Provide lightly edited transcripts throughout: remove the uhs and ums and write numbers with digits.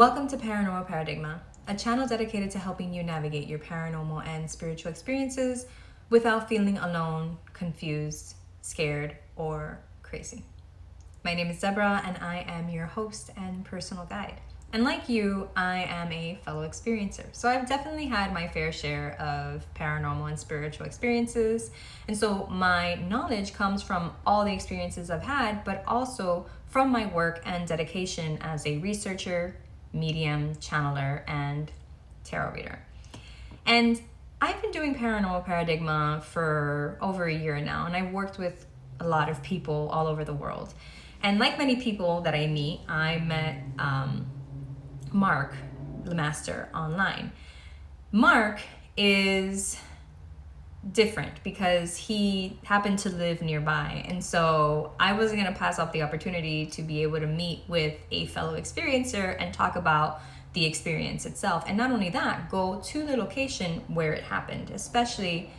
Welcome to Paranormal Paradigma, a channel dedicated to helping you navigate your paranormal and spiritual experiences without feeling alone, confused, scared, or crazy. My name is Deborah, and I am your host and personal guide. And like you, I am a fellow experiencer. So I've definitely had my fair share of paranormal and spiritual experiences. And so my knowledge comes from all the experiences I've had, but also from my work and dedication as a researcher, medium, channeler, and tarot reader. And I've been doing Paranormal Paradigma for over a year now, and I've worked with a lot of people all over the world. And like many people that I meet, I met Mark Lemaster online. Mark is different because he happened to live nearby, and so I wasn't going to pass up the opportunity to be able to meet with a fellow experiencer and talk about the experience itself, and not only that, go to the location where it happened, especially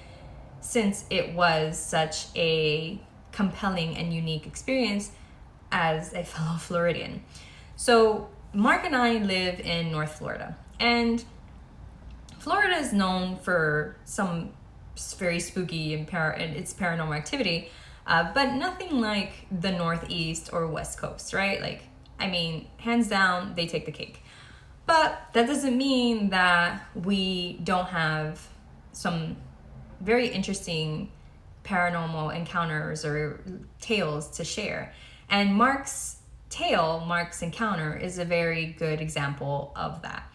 since it was such a compelling and unique experience as a fellow Floridian. So Mark and I live in North Florida, and Florida is known for some very spooky and its paranormal activity, but nothing like the Northeast or West Coast, right? Like, I mean, hands down, they take the cake. But that doesn't mean that we don't have some very interesting paranormal encounters or tales to share. And Mark's encounter, is a very good example of that.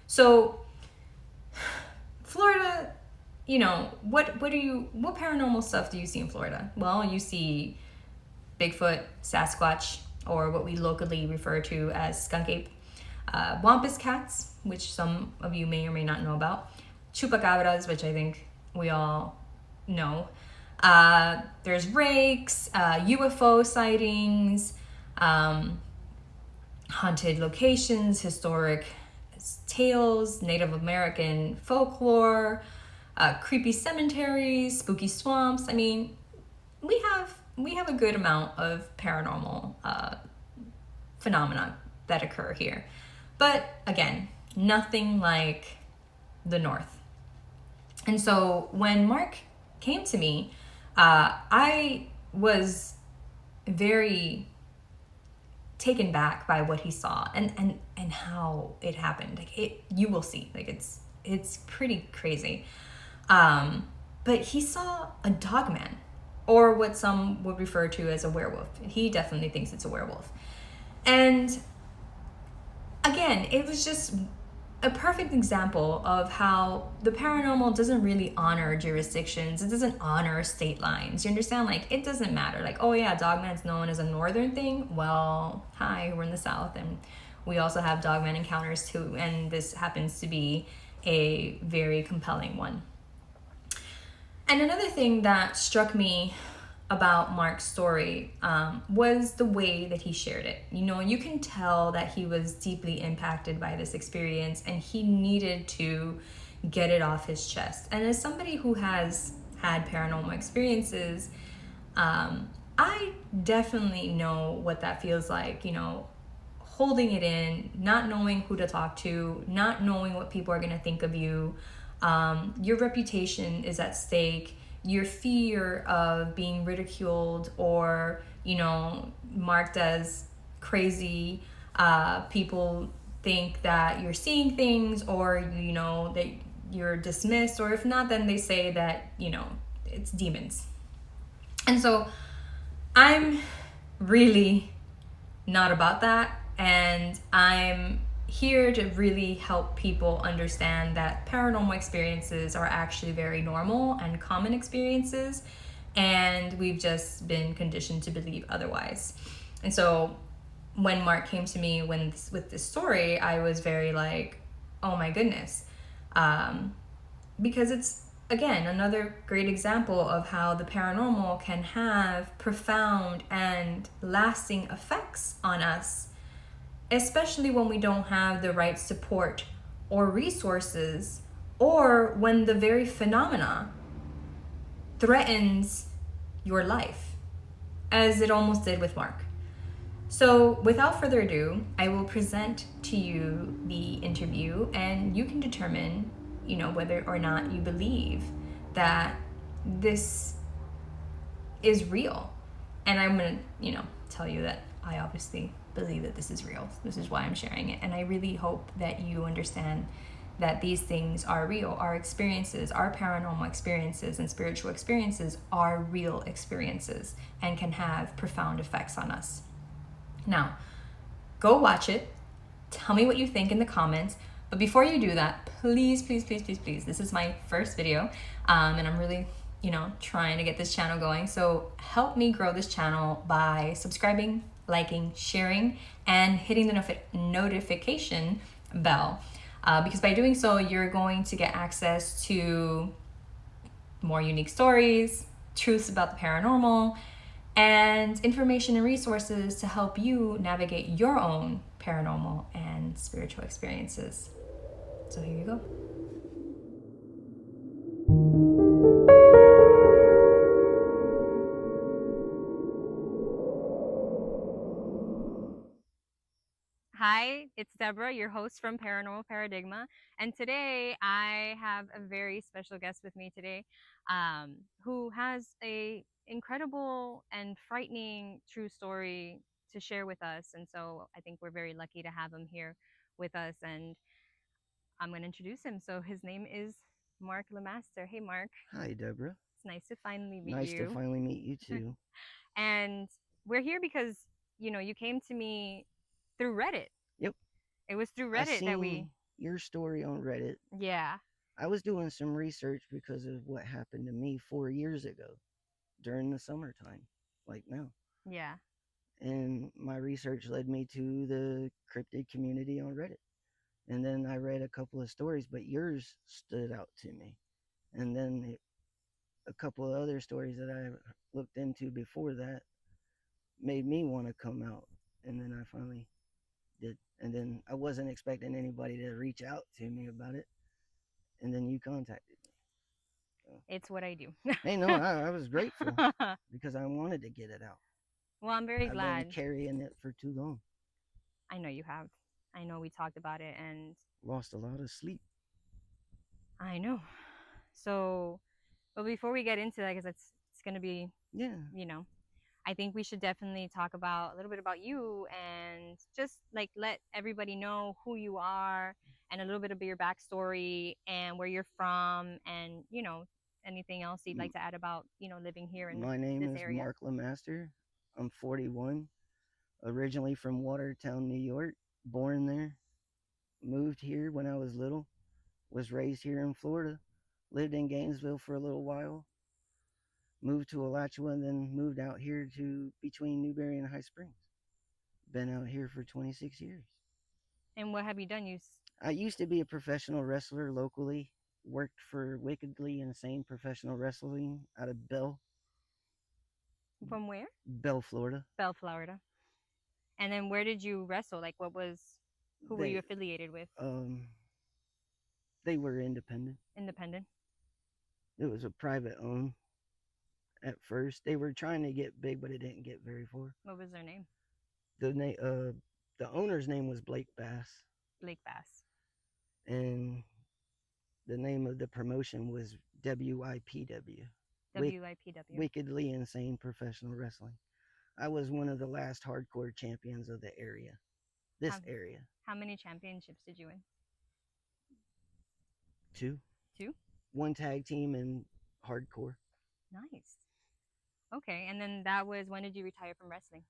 So, Florida, you know, what paranormal stuff do you see in Florida? Well, you see Bigfoot, Sasquatch, or what we locally refer to as skunk ape, Wampus cats, which some of you may or may not know about, chupacabras, which I think we all know. There's rakes, UFO sightings, haunted locations, historic tales, Native American folklore, creepy cemeteries, spooky swamps. I mean, we have a good amount of paranormal phenomena that occur here. But again, nothing like the North. And so when Mark came to me, I was very taken back by what he saw and how it happened. Like, you will see, like, it's pretty crazy. But he saw a dogman, or what some would refer to as a werewolf. He definitely thinks it's a werewolf. And again, it was just a perfect example of how the paranormal doesn't really honor jurisdictions. It doesn't honor state lines. You understand? Like, it doesn't matter. Like, oh yeah, dogman's known as a northern thing. Well, hi, we're in the South, and we also have dogman encounters too, and this happens to be a very compelling one. And another thing that struck me about Mark's story was the way that he shared it. You know, you can tell that he was deeply impacted by this experience, and he needed to get it off his chest. And as somebody who has had paranormal experiences, I definitely know what that feels like, you know, holding it in, not knowing who to talk to, not knowing what people are going to think of you. Your reputation is at stake. Your fear of being ridiculed or, you know, marked as crazy. People think that you're seeing things, or, you know, that you're dismissed, or if not, then they say that, you know, it's demons. And so I'm really not about that, and I'm here to really help people understand that paranormal experiences are actually very normal and common experiences, and we've just been conditioned to believe otherwise. And so when Mark came to me with this story, I was very like, oh my goodness, because it's, again, another great example of how the paranormal can have profound and lasting effects on us, especially when we don't have the right support or resources, or when the very phenomena threatens your life, as it almost did with Mark. So, without further ado, I will present to you the interview, and you can determine, whether or not you believe that this is real. And I'm going to, tell you that I obviously believe that this is real. This is why I'm sharing it. And I really hope that you understand that these things are real. Our experiences, our paranormal experiences and spiritual experiences are real experiences and can have profound effects on us. Now, go watch it. Tell me what you think in the comments. But before you do that, please, please, please, please, please, this is my first video, and I'm really, trying to get this channel going. So help me grow this channel by subscribing, liking, sharing, and hitting the notification bell. Because by doing so, you're going to get access to more unique stories, truths about the paranormal, and information and resources to help you navigate your own paranormal and spiritual experiences. So here you go. Hi, it's Deborah, your host from Paranormal Paradigma. And today I have a very special guest with me today, who has a incredible and frightening true story to share with us. And so I think we're very lucky to have him here with us. And I'm going to introduce him. So his name is Mark Lemaster. Hey, Mark. Hi, Deborah. It's nice to finally meet Nice to you. finally meet you too. And we're here because, you came to me through Reddit. Yep, It was through I Reddit that we, seen your story on Reddit. yeah, I was doing some research because of what happened to me 4 years ago during the summertime, like now. yeah. And my research led me to the cryptid community on Reddit. And then I read a couple of stories, but yours stood out to me. And then a couple of other stories that I looked into before that made me want to come out. And then I finally did. And then I wasn't expecting anybody to reach out to me about it. And then you contacted me. So, It's what I do. hey, no, I was grateful because I wanted to get it out. Well, I'm very I've been glad. carrying it for too long. I know you have. I know we talked about it, and Lost a lot of sleep. I know. So, but before we get into that, because it's going to be, Yeah. you know, I think we should definitely talk about a little bit about you and just like let everybody know who you are and a little bit of your backstory and where you're from and, anything else you'd like to add about, living here in My name this is area. Mark Lemaster. I'm 41, originally from Watertown, New York, born there, moved here when I was little, was raised here in Florida, lived in Gainesville for a little while, moved to Alachua, and then moved out here to between Newberry and High Springs. Been out here for 26 years. And what have you done? I used to be a professional wrestler locally, worked for Wickedly Insane Professional Wrestling out of From where? Bell, Florida. Bell, Florida. And then where did you wrestle? Like, who were you They affiliated with? um they were independent. Independent. It was a private own at first. They were trying to get big, but it didn't get very far. What was their name? The owner's name was Blake Bass, Blake Bass. and the name of the promotion was WIPW. WIPW. Wickedly Insane Professional Wrestling. I was one of the last hardcore champions of the area. This How, area. how many championships did you win? Two. Two? One tag team and hardcore. Nice. Okay, and then that was when did you retire from wrestling?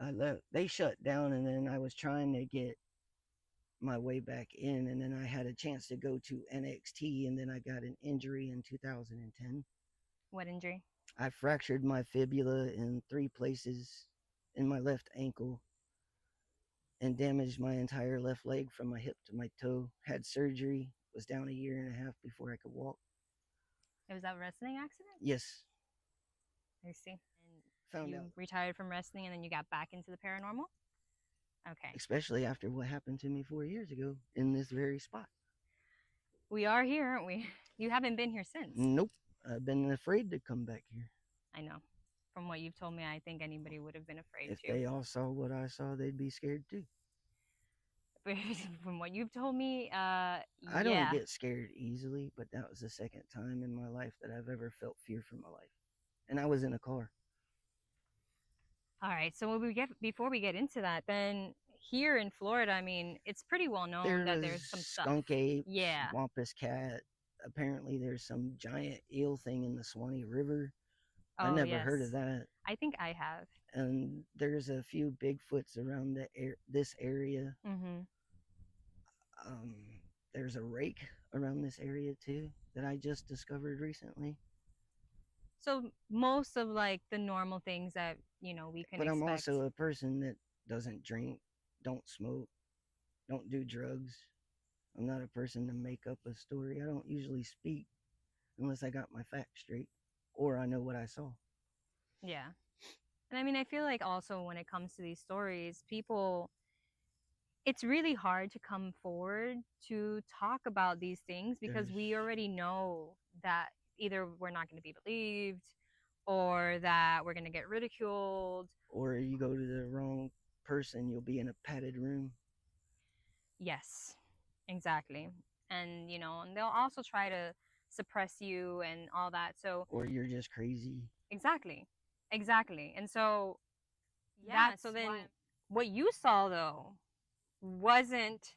I left. They shut down, and then I was trying to get my way back in, and then I had a chance to go to NXT, and then I got an injury in 2010. What injury? I fractured my fibula in 3 places in my left ankle and damaged my entire left leg from my hip to my toe. Had surgery, was down a year and a half before I could walk. It was that wrestling accident? Yes. I see. And Found you out. retired from wrestling and then you got back into the paranormal? Okay. Especially after what happened to me 4 years ago in this very spot. We are here, aren't we? You haven't been here since. Nope. I've been afraid to come back here. I know. from what you've told me, I think anybody would have been afraid If too. they all saw what I saw, they'd be scared too. From what you've told me, I don't yeah. get scared easily, but that was the second time in my life that I've ever felt fear for my life. And I was in a car. All right. So when we get before we get into that, then here in Florida, I mean, it's pretty well known There that was there's some stuff. skunk apes, Yeah. wampus cat. Apparently, there's some giant eel thing in the Swanee River. I Oh, never heard of yes. that. I think I have. And there's a few Bigfoots around this area. Mm-hmm. Um, there's a rake around this area too that I just discovered recently. So most of like the normal things that, we can But I'm expect. also a person that doesn't drink, don't smoke, don't do drugs. I'm not a person to make up a story. I don't usually speak unless I got my facts straight or I know what I saw. Yeah. And I mean, I feel like also when it comes to these stories, people, it's really hard to come forward to talk about these things because we There's already know that either we're not going to be believed or that we're going to get ridiculed. or you go to the wrong person, you'll be in a padded room. Yes, exactly. And, and they'll also try to suppress you and all that. So, Or you're just crazy. exactly. Exactly. And so, yeah, so then what you saw though wasn't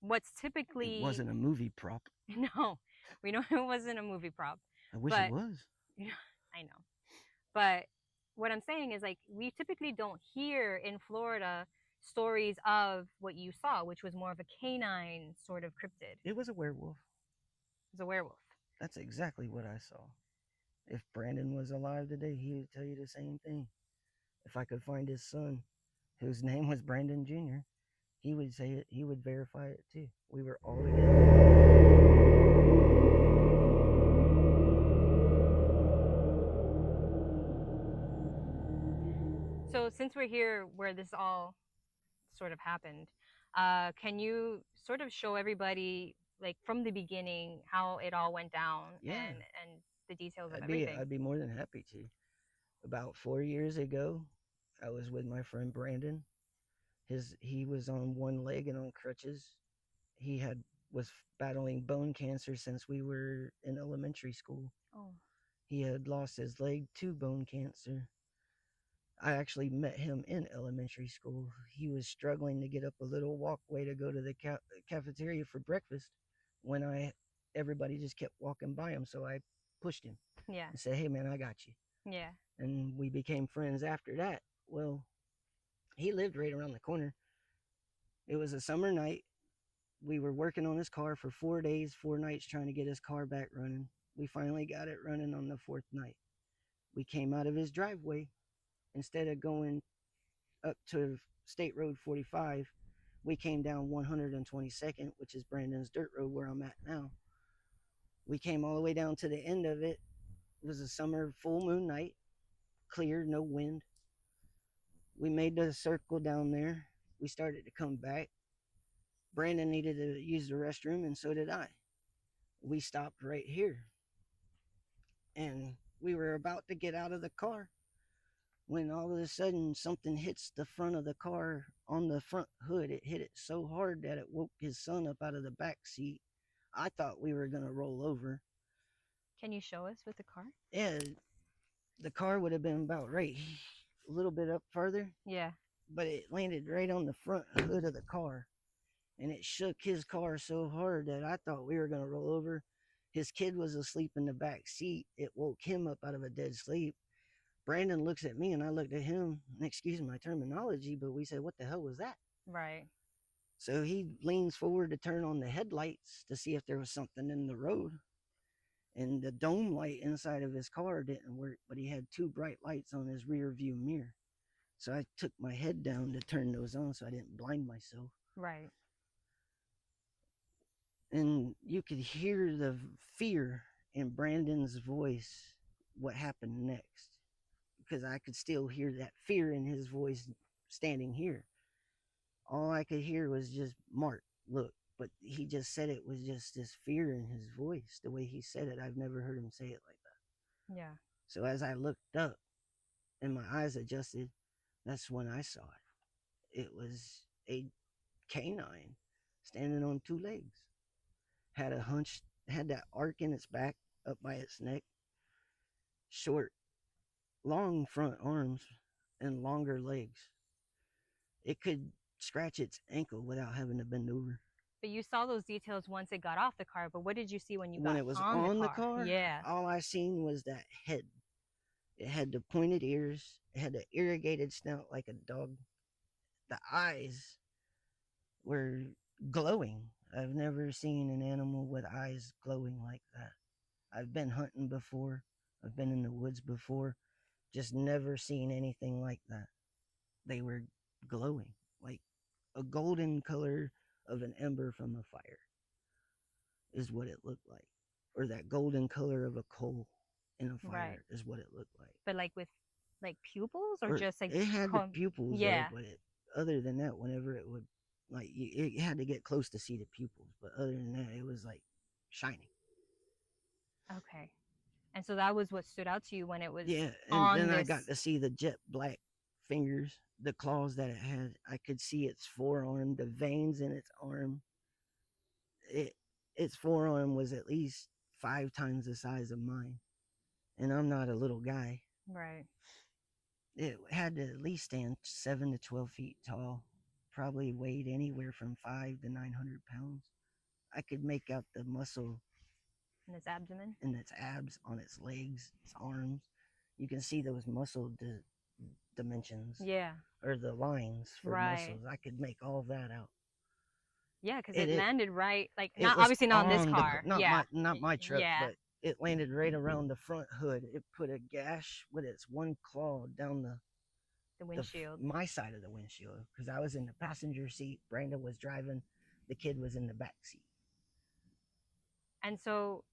what's typically. It wasn't a movie prop. No, we know it wasn't a movie prop. I wish but it was. I know. But what I'm saying is like we typically don't hear in Florida stories of what you saw, which was more of a canine sort of cryptid. It was a werewolf. It was a werewolf. That's exactly what I saw. If Brandon was alive today, he would tell you the same thing. If I could find his son, whose name was Brandon Jr., he would say it. He would verify it too. We were all together. So since we're here where this all sort of happened, can you sort of show everybody like from the beginning how it all went down Yeah. and the details of I'd everything? be more than happy to. About 4 years ago, I was with my friend Brandon. He was on one leg and on crutches. He was battling bone cancer since we were in elementary school. Oh. He had lost his leg to bone cancer. I actually met him in elementary school. He was struggling to get up a little walkway to go to the cafeteria for breakfast when everybody just kept walking by him. So I pushed him. Yeah. And said, "Hey man, I got you." Yeah. And we became friends after that. Well, he lived right around the corner. It was a summer night. We were working on his car for 4 days, 4 nights, trying to get his car back running. We finally got it running on the fourth night. We came out of his driveway. Instead of going up to State Road 45, we came down 122nd, which is Brandon's dirt road where I'm at now. We came all the way down to the end of it. It was a summer full moon night, clear, no wind. We made the circle down there. We started to come back. Brandon needed to use the restroom, and so did I. We stopped right here. And we were about to get out of the car when all of a sudden something hits the front of the car on the front hood. It hit it so hard that it woke his son up out of the back seat. I thought we were going to roll over. Can you show us with the car? Yeah, the car would have been about right a little bit up further. Yeah. But it landed right on the front hood of the car. And it shook his car so hard that I thought we were going to roll over. His kid was asleep in the back seat. It woke him up out of a dead sleep. Brandon looks at me and I looked at him, and excuse my terminology, but we said, "What the hell was that?" Right. So he leans forward to turn on the headlights to see if there was something in the road. And the dome light inside of his car didn't work, but he had two bright lights on his rear view mirror. So I took my head down to turn those on so I didn't blind myself. Right. And you could hear the fear in Brandon's voice, what happened next. Because I could still hear that fear in his voice standing here. All I could hear was just, "Mark, look." But he just said it was just this fear in his voice. The way he said it, I've never heard him say it like that. Yeah. So as I looked up, and my eyes adjusted, that's when I saw it. It was a canine standing on two legs, had a hunch, had that arc in its back up by its neck, short, long front arms, and longer legs. It could scratch its ankle without having to bend over. But you saw those details once it got off the car. But what did you see when you When got it was on the on the car? car, Yeah. all I seen was that head. It had the pointed ears. It had the irrigated snout like a dog. The eyes were glowing. I've never seen an animal with eyes glowing like that. I've been hunting before. I've been in the woods before. Just never seen anything like that. They were glowing like a golden color of an ember from a fire is what it looked like. Or that golden color of a coal in a fire Right. is what it looked like. But like with like pupils or Or just like it had the pupils there, yeah. but other than that, whenever it would like it had to get close to see the pupils, but other than that, it was like shining. Okay. And so that was what stood out to you when it was Yeah, and on then I this. got to see the jet black fingers, the claws that it had. I could see its forearm, the veins in its arm. Its forearm was at least 5 times the size of mine, and I'm not a little guy. Right. It had to at least stand 7 to 12 feet tall. Probably weighed anywhere from 5 to 900 pounds. I could make out the muscle In its abdomen. in its abs, on its legs, its arms. You can see those muscle dimensions. Yeah. Or the lines for right. muscles. I could make all that out. Yeah, because it landed right, like not was obviously not in this on car. Yeah. not my truck, Yeah. but it landed right around the front hood. It put a gash with its one claw down The windshield. my side of the windshield, because I was in the passenger seat. Brandon was driving. The kid was in the back seat. And so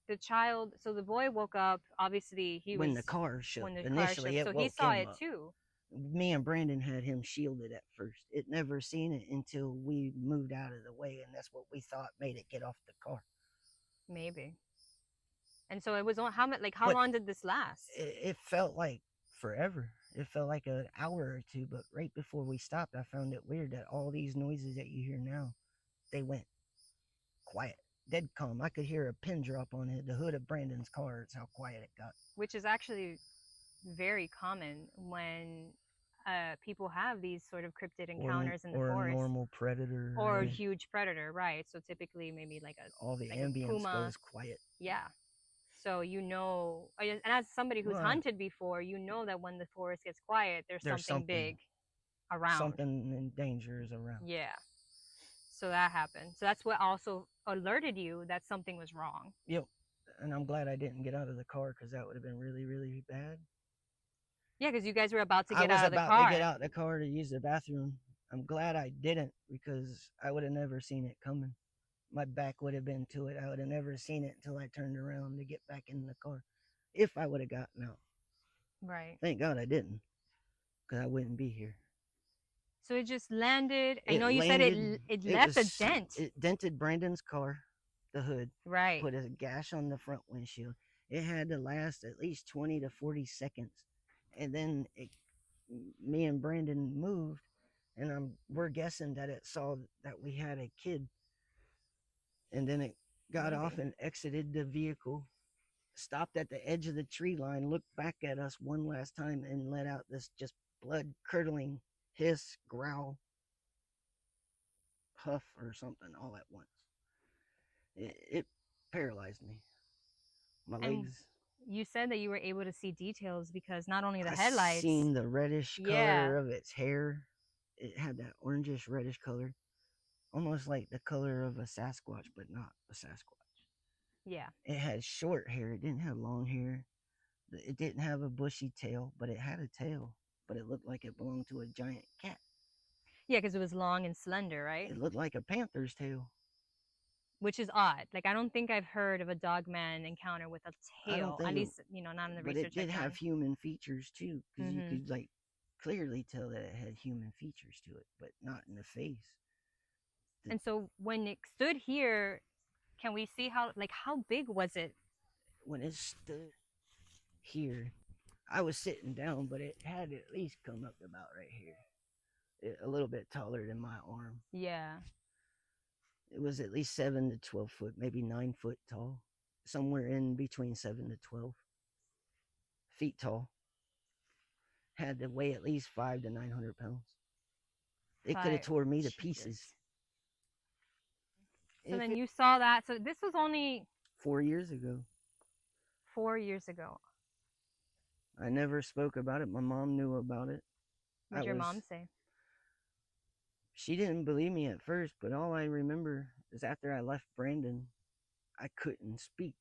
the boy woke up. Obviously, when the car shook. when the Initially, car shook, it so he woke saw him it up. too. Me and Brandon had him shielded at first. It never seen it until we moved out of the way, and that's what we thought made it get off the car. Maybe. And so it was on how much? Like how long did this last? It felt like forever. It felt like an hour or two, but right before we stopped, I found it weird that all these noises that you hear now, they went quiet, dead calm. I could hear a pin drop on the hood of Brandon's car. It's how quiet it got. Which is actually very common when people have these sort of cryptid encounters in the forest. Or a normal predator. Or a huge predator, right? So typically maybe like all the like ambience goes quiet. Yeah. So and as somebody who's hunted before, you know that when the forest gets quiet, there's something big around. Something in danger is around. Yeah. So that happened. So that's what also alerted you that something was wrong. Yep. And I'm glad I didn't get out of the car, because that would have been really, really bad. Yeah, because you guys were about to get out of the car. I was about to get out of the car to use the bathroom. I'm glad I didn't, because I would have never seen it coming. My back would have been to it. I would have never seen it until I turned around to get back in the car, if I would have gotten out. Right. Thank God I didn't, because I wouldn't be here. So it just landed. I know you said it left a dent. It dented Brandon's car, the hood. Right. Put a gash on the front windshield. It had to last at least 20 to 40 seconds. And then me and Brandon moved, and we're guessing that it saw that we had a kid. And then it got off and exited the vehicle, stopped at the edge of the tree line, looked back at us one last time, and let out this just blood-curdling hiss, growl, huff, or something all at once. It paralyzed me. My legs. You said that you were able to see details because not only the headlights. I seen the reddish color of its hair. It had that orangish reddish color, almost like the color of a Sasquatch, but not a Sasquatch. Yeah. It had short hair. It didn't have long hair. It didn't have a bushy tail, but it had a tail. But it looked like it belonged to a giant cat. Yeah, because it was long and slender, right? It looked like a panther's tail. Which is odd. Like, I don't think I've heard of a dogman encounter with a tail. At least, not in the research. But it did have human features too, because you could clearly tell that it had human features to it, but not in the face. And so when it stood here, can we see how big was it? When it stood here, I was sitting down, but it had to at least come up about right here, a little bit taller than my arm. Yeah. It was at least 7 to 12 foot, maybe 9 foot tall, somewhere in between 7 to 12 feet tall. Had to weigh at least 500 to 900 pounds. It could have tore me to pieces. So If then it, you saw that. So this was only 4 years ago. 4 years ago. I never spoke about it. My mom knew about it. What did your mom say? She didn't believe me at first, but all I remember is after I left Brandon, I couldn't speak.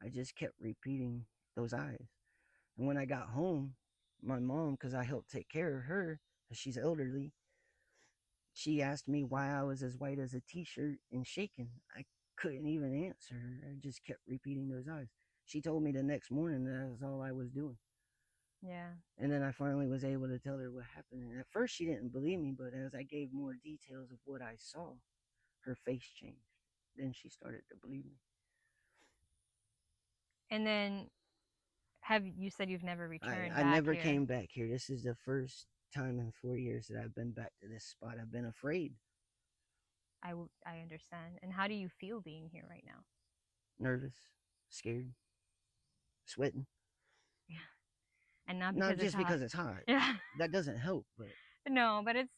I just kept repeating those eyes. And when I got home, my mom, because I helped take care of her, because she's elderly, she asked me why I was as white as a t-shirt and shaking. I couldn't even answer her. I just kept repeating those eyes. She told me the next morning that was all I was doing. Yeah. And then I finally was able to tell her what happened. And at first she didn't believe me, but as I gave more details of what I saw, her face changed. Then she started to believe me. And then you said you've never returned I back never here. came back here. This is the first time in 4 years that I've been back to this spot. I've been afraid. I understand. And how do you feel being here right now? Nervous, scared, sweating. Yeah. And not just because it's hot. Yeah. That doesn't help, but no, but it's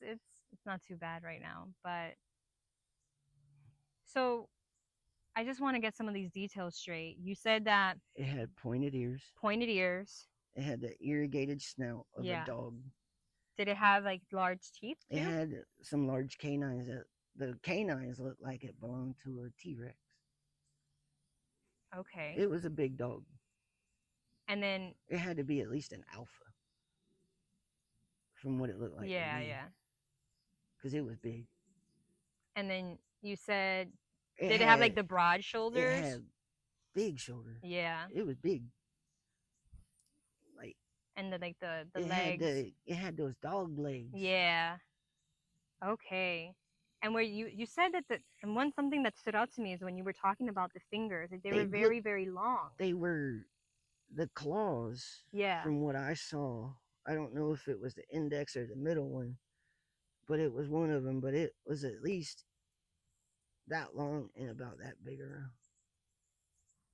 not too bad right now. But so I just want to get some of these details straight. You said that it had pointed ears. Pointed ears. It had the irrigated snout of a dog. Did it have like large teeth too? It had some large canines. The canines looked like it belonged to a T-Rex. Okay. It was a big dog. And then it had to be at least an alpha from what it looked like. Yeah. Because it was big. And then you said, did it have like the broad shoulders? It had big shoulders. Yeah. It was big. Like. And the legs. It had those dog legs. Yeah. Okay. And where you said that and something that stood out to me is when you were talking about the fingers, they were very, very long. They were the claws. Yeah. From what I saw, I don't know if it was the index or the middle one, but it was one of them. But it was at least that long and about that big around.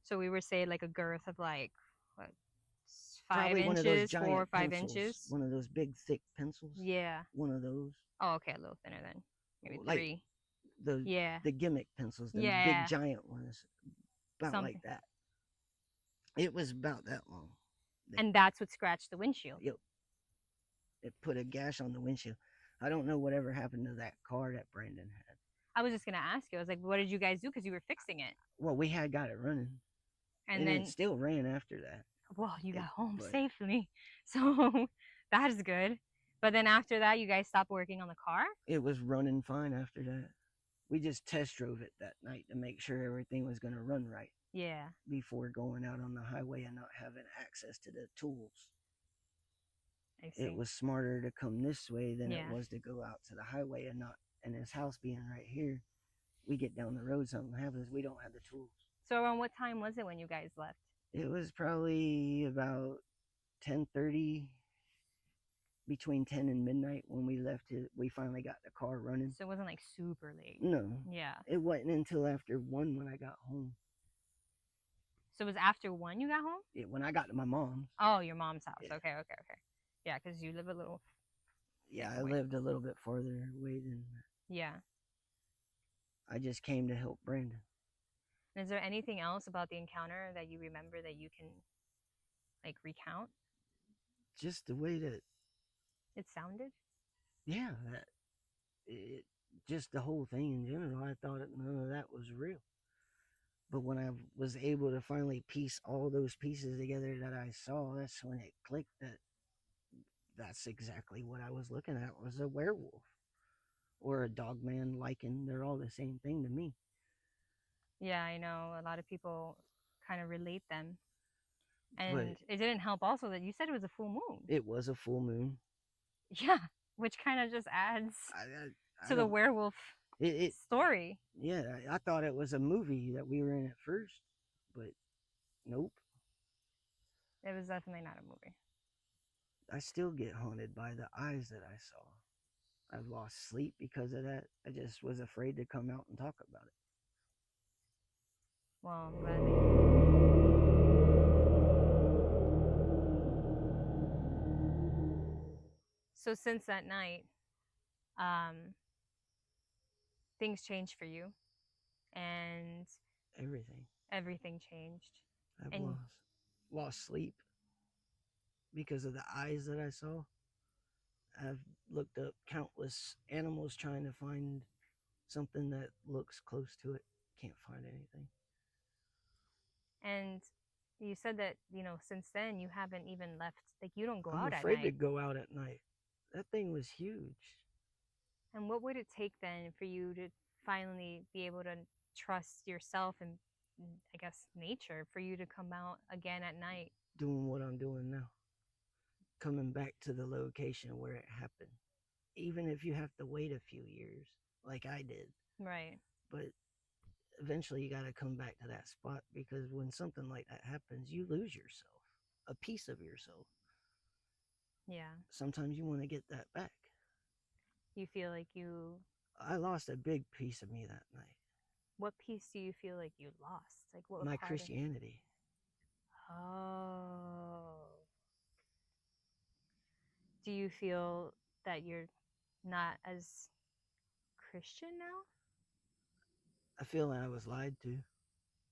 So we were saying like a girth of like what, 5 inches, 4 or 5 pencils. inches. One of those big thick pencils. Yeah. One of those. Oh, okay, a little thinner then. Maybe like 3. The gimmick pencils, the big giant ones, about like that. It was about that long. And that's what scratched the windshield. Yep. It put a gash on the windshield. I don't know whatever happened to that car that Brandon had. I was just gonna ask you. I was like, what did you guys do? Because you were fixing it. Well, we had got it running, and then it still ran after that. Well, you got home safely, so that is good. But then after that, you guys stopped working on the car? It was running fine after that. We just test drove it that night to make sure everything was going to run right. Yeah. Before going out on the highway and not having access to the tools. I see. It was smarter to come this way than it was to go out to the highway and his house being right here. We get down the road, something happens, we don't have the tools. So around what time was it when you guys left? It was probably about 10:30. Between 10 and midnight when we left it, we finally got the car running. So it wasn't like super late. No. Yeah. It wasn't until after 1 when I got home. So it was after 1 you got home? Yeah, when I got to my mom's. Oh, your mom's house. Yeah. Okay. Yeah, because you live a little. Yeah, I lived a little bit farther away than. Yeah. I just came to help Brandon. And is there anything else about the encounter that you remember that you can, like, recount? Just the way that it sounded? Yeah, just the whole thing in general. I thought none of that was real. But when I was able to finally piece all those pieces together that I saw, that's when it clicked that that's exactly what I was looking at was a werewolf or a dogman lichen. They're all the same thing to me. Yeah, I know. A lot of people kind of relate them. And it didn't help also that you said it was a full moon. It was a full moon. Yeah, which kind of just adds to the werewolf story. Yeah, I thought it was a movie that we were in at first, but nope. It was definitely not a movie. I still get haunted by the eyes that I saw. I've lost sleep because of that. I just was afraid to come out and talk about it. Well, I'm glad that So since that night, um, things changed for you, and Everything. everything changed. I've And lost sleep because of the eyes that I saw. I've looked up countless animals trying to find something that looks close to it. Can't find anything. and you said that since then you haven't even left. Like you don't go I'm out at afraid to night. go out at night. That thing was huge. And what would it take then for you to finally be able to trust yourself and I guess nature for you to come out again at night? Doing what I'm doing now. Coming back to the location where it happened. Even if you have to wait a few years, like I did. Right. But eventually you got to come back to that spot because when something like that happens, you lose yourself, a piece of yourself. Yeah. Sometimes you want to get that back. You feel like you I lost a big piece of me that night. What piece do you feel like you lost? Like what My part Christianity. Oh. Do you feel that you're not as Christian now? I feel that I was lied to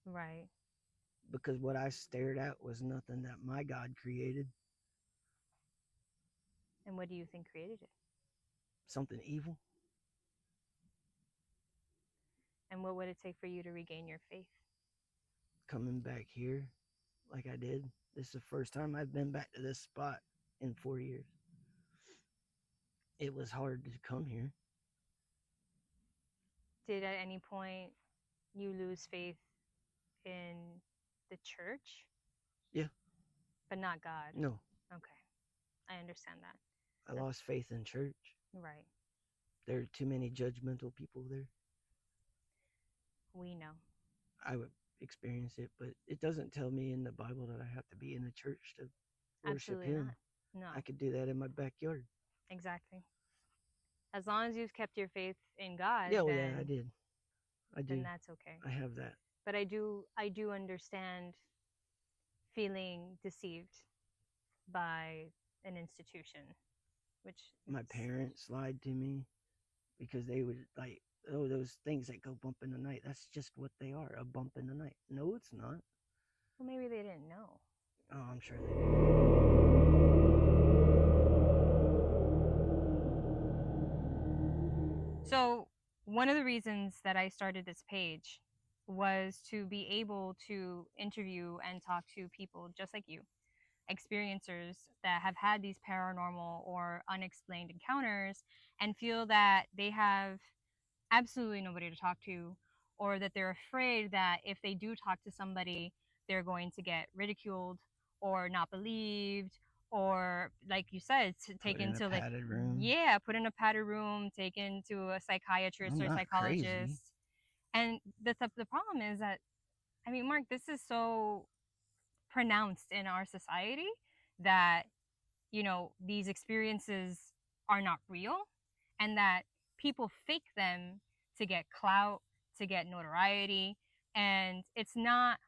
Right. because what I stared at was nothing that my God created. And what do you think created it? Something evil. And what would it take for you to regain your faith? Coming back here like I did. This is the first time I've been back to this spot in 4 years. It was hard to come here. Did at any point you lose faith in the church? Yeah. But not God? No. Okay. I understand that. I lost faith in church. Right. There are too many judgmental people there. We know. I would experience it, but it doesn't tell me in the Bible that I have to be in a church to worship Absolutely Him. not. No. I could do that in my backyard. Exactly. As long as you've kept your faith in God, Yeah, then, yeah, I did. I do. Then that's okay. I have that. But I do understand feeling deceived by an institution, which My parents lied to me because they would like, oh, those things that go bump in the night. That's just what they are, a bump in the night. No, it's not. Well, maybe they didn't know. Oh, I'm sure they did. So one of the reasons that I started this page was to be able to interview and talk to people just like you, experiencers that have had these paranormal or unexplained encounters and feel that they have absolutely nobody to talk to, or that they're afraid that if they do talk to somebody, they're going to get ridiculed or not believed, or like you said, taken to like padded room. Yeah, put in a padded room, taken to a psychiatrist I'm or not psychologist. crazy. And the problem is that, I mean, Mark, this is so pronounced in our society that these experiences are not real, and that people fake them to get clout, to get notoriety, and it's not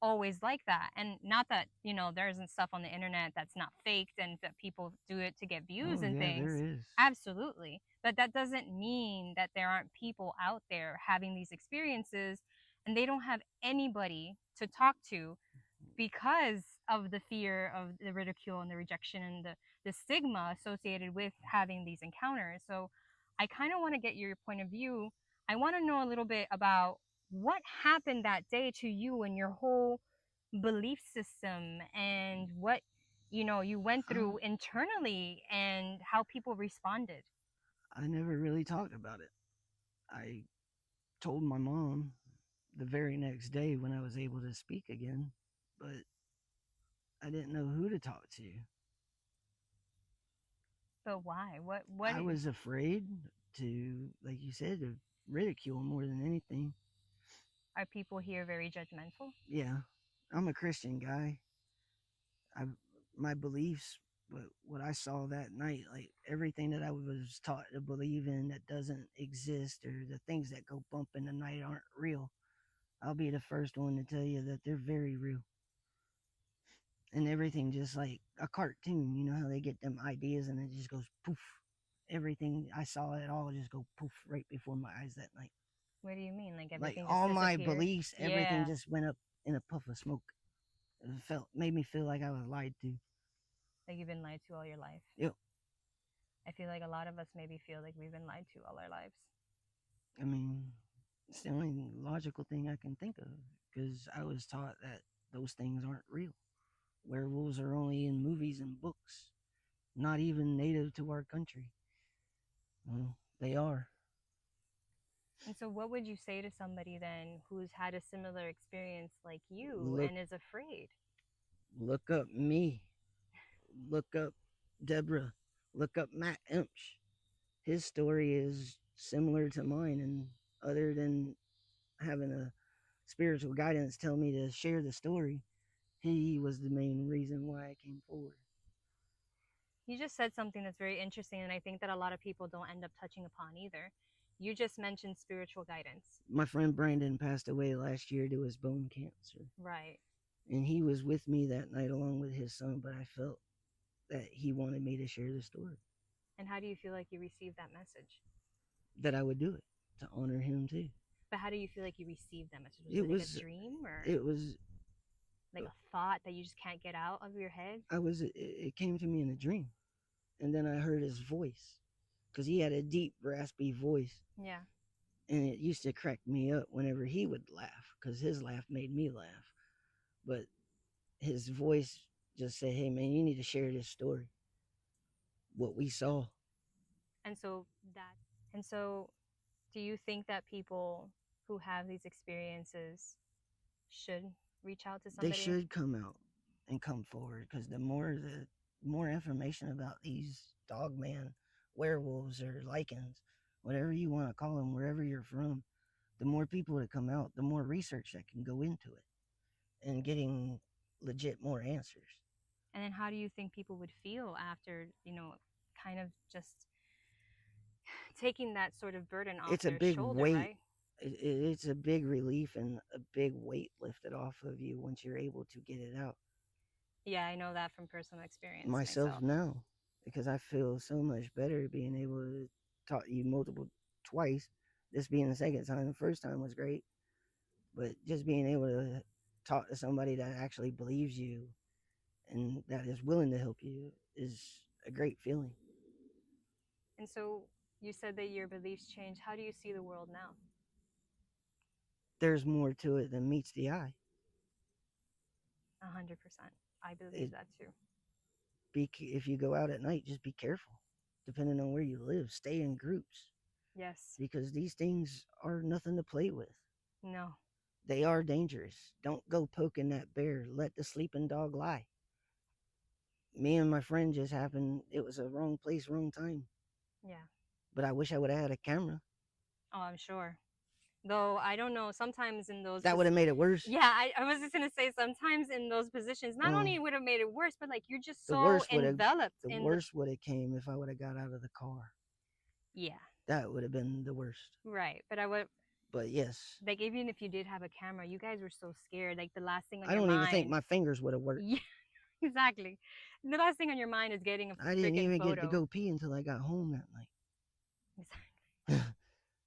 always like that. And not that there isn't stuff on the internet that's not faked and that people do it to get views and things. There is. Absolutely. But that doesn't mean that there aren't people out there having these experiences and they don't have anybody to talk to because of the fear of the ridicule and the rejection and the stigma associated with having these encounters. So I kind of want to get your point of view. I want to know a little bit about what happened that day to you and your whole belief system and what you went through internally and how people responded. I never really talked about it. I told my mom the very next day when I was able to speak again, but I didn't know who to talk to. But why? What I was afraid to, like you said, to ridicule more than anything. Are people here very judgmental? Yeah, I'm a Christian guy. my beliefs, but what I saw that night, like everything that I was taught to believe in that doesn't exist, or the things that go bump in the night aren't real, I'll be the first one to tell you that they're very real. And everything just like a cartoon, you know how they get them ideas and it just goes poof. Everything I saw it all just go poof right before my eyes that night. What do you mean? Like Like everything just all my disappeared? beliefs, everything Yeah. just went up in a puff of smoke. It made me feel like I was lied to. Like you've been lied to all your life. Yep. I feel like a lot of us maybe feel like we've been lied to all our lives. I mean, it's the only logical thing I can think of because I was taught that those things aren't real. Werewolves are only in movies and books, not even native to our country. Well, they are. And so, what would you say to somebody then who's had a similar experience like you Look, and is afraid? look up me. Look up Deborah. Look up Matt Imch. His story is similar to mine, and other than having a spiritual guidance tell me to share the story, he was the main reason why I came forward. You just said something that's very interesting, and I think that a lot of people don't end up touching upon either. You just mentioned spiritual guidance. My friend Brandon passed away last year to his bone cancer. Right. And he was with me that night along with his son, but I felt that he wanted me to share the story. And how do you feel like you received that message? That I would do it to honor him too. But how do you feel like you received that message? Was It it like was a dream or it was like a thought that you just can't get out of your head? it came to me in a dream. And then I heard his voice because he had a deep raspy voice. Yeah. And it used to crack me up whenever he would laugh because his laugh made me laugh. But his voice just said, "Hey man, you need to share this story. What we saw." And so that and so do you think that people who have these experiences should reach out to They somebody? should come out and come forward because the more information about these dogman werewolves or lichens, whatever you want to call them, wherever you're from, the more people that come out, the more research that can go into it and getting legit more answers. And then how do you think people would feel after, kind of just taking that sort of burden off It's a their big shoulder, weight. right? It's a big relief and a big weight lifted off of you once you're able to get it out. Yeah, I know that from personal experience Myself myself. now, because I feel so much better being able to talk to you twice. This being the second time, the first time was great, but just being able to talk to somebody that actually believes you and that is willing to help you is a great feeling. And so you said that your beliefs changed. How do you see the world now? There's more to it than meets the eye. 100%. I believe It, that too. if you go out at night, just be careful. Depending on where you live, stay in groups Yes. because these things are nothing to play with. No. They are dangerous. Don't go poking that bear. Let the sleeping dog lie. Me and my friend just happened. It was a wrong place, wrong time. Yeah. But I wish I would have had a camera. Oh, I'm sure. Though I don't know, sometimes in those That would have made it worse. yeah, I was just gonna say sometimes in those positions, not only would have made it worse, but like you're just The so worst would have enveloped the in worst would have came if I would have got out of the car. Yeah. That would have been the worst. Right. But I would But yes, like even if you did have a camera, you guys were so scared. Like the last thing on I your don't even think mind. my fingers would have worked. Yeah, exactly. The last thing on your mind is getting a I didn't freaking even photo. get to go pee until I got home that night. Exactly.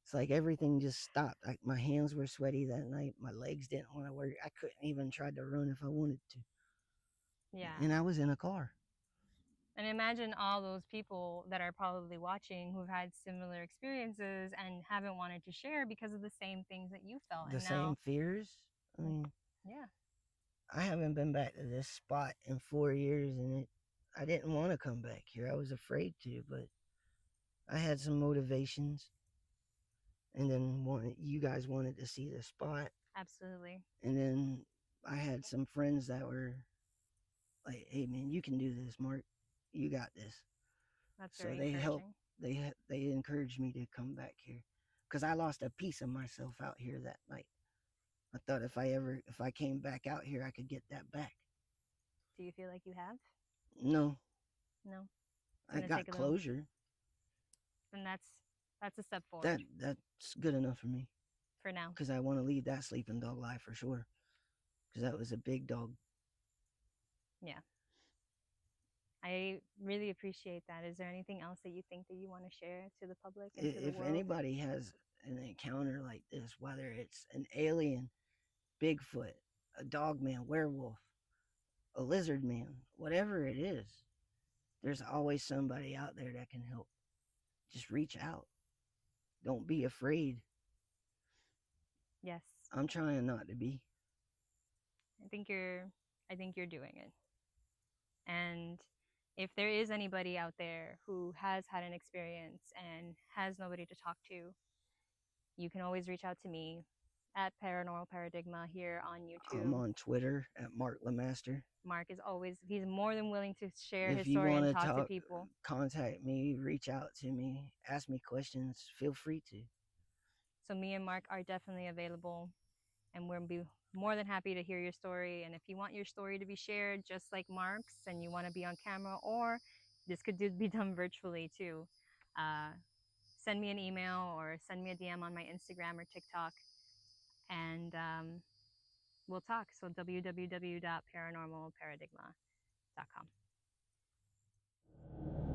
It's like everything just stopped. Like my hands were sweaty that night. My legs didn't want to work. I couldn't even try to run if I wanted to. Yeah. And I was in a car. And imagine all those people that are probably watching who've had similar experiences and haven't wanted to share because of the same things that you felt. The And same now, fears. I mean, yeah. I haven't been back to this spot in 4 years, and I didn't want to come back here. I was afraid to, but I had some motivations. And then you guys wanted to see the spot. Absolutely. And then I had some friends that were like, "Hey man, you can do this, Mark. You got this." That's So very they helped. encouraging. They encouraged me to come back here because I lost a piece of myself out here that night. I thought if I came back out here, I could get that back. Do you feel like you have? No, No, it's I gonna got take a little. closure. Then that's a step forward That's good enough for me for now. because I want to lead that sleeping dog life for sure. Because that was a big dog. Yeah, I really appreciate that. Is there anything else that you think that you want to share to the public and to the If world? anybody has an encounter like this, whether it's an alien, Bigfoot, a dog man, werewolf, a lizard man, whatever it is, there's always somebody out there that can help. Just reach out. Don't be afraid. Yes, I'm trying not to be. I think you're. I think you're doing it. And if there is anybody out there who has had an experience and has nobody to talk to, you can always reach out to me at Paranormal Paradigma here on I'm YouTube. on Twitter at Mark Lemaster. Mark is always, he's more than willing to share If his you story want and to talk to talk, people. contact me, reach out to me, ask me questions. Feel free to. So me and Mark are definitely available, and we'll be more than happy to hear your story. And if you want your story to be shared just like Mark's and you want to be on camera, or this could be done virtually too, send me an email or send me a DM on my Instagram or TikTok, and we'll talk. So www.paranormalparadigma.com.